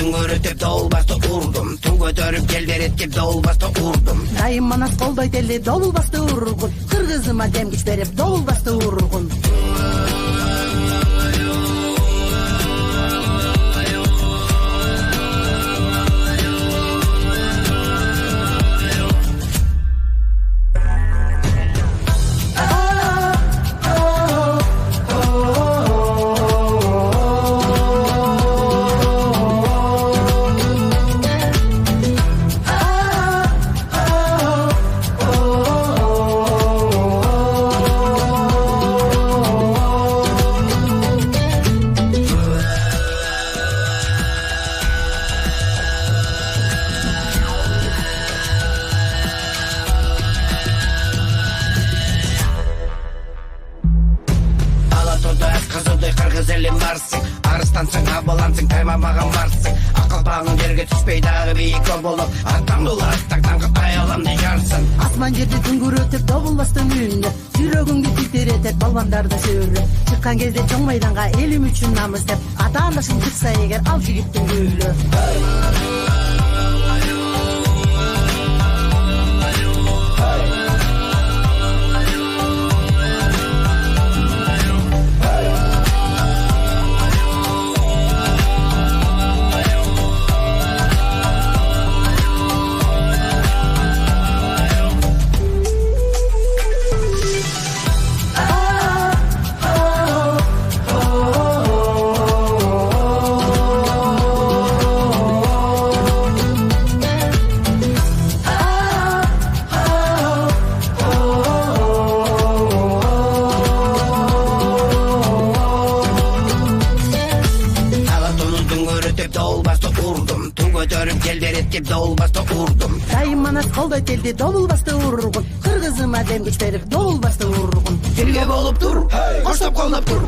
дүңгөрөтүп долбасты урдум. Ту көтөрүп келдереттип долбасты урдум. Дайым манас колдойт эле долбасты ургун. Кыргызыма дем күч берип долбасты ургун. Кыргыз элим барсың, арыстансың, абалансың, таймамаган барсың. Акылпагың жерге түшпөй дагы бийик болуп, аттан дулат, тактан аяламды жарсың. Асман жерди дүңгүрөтүп добулбастын үнү, жүрөгүңдү титиретет балбандарды сөөрү. Чыккан кезде чоң майданга элим үчүн намыс деп, ата-анашың чыкса эгер ал жигиттин гүлү. Долбасты урдум, ту көтөрүп келдереттип долбасты урдум. Дайым манас колдойт элди долбасты ургун. Кыргызыма дем күч берип долбасты ургун. Бирге болуп тур, коштоп колдоп тур.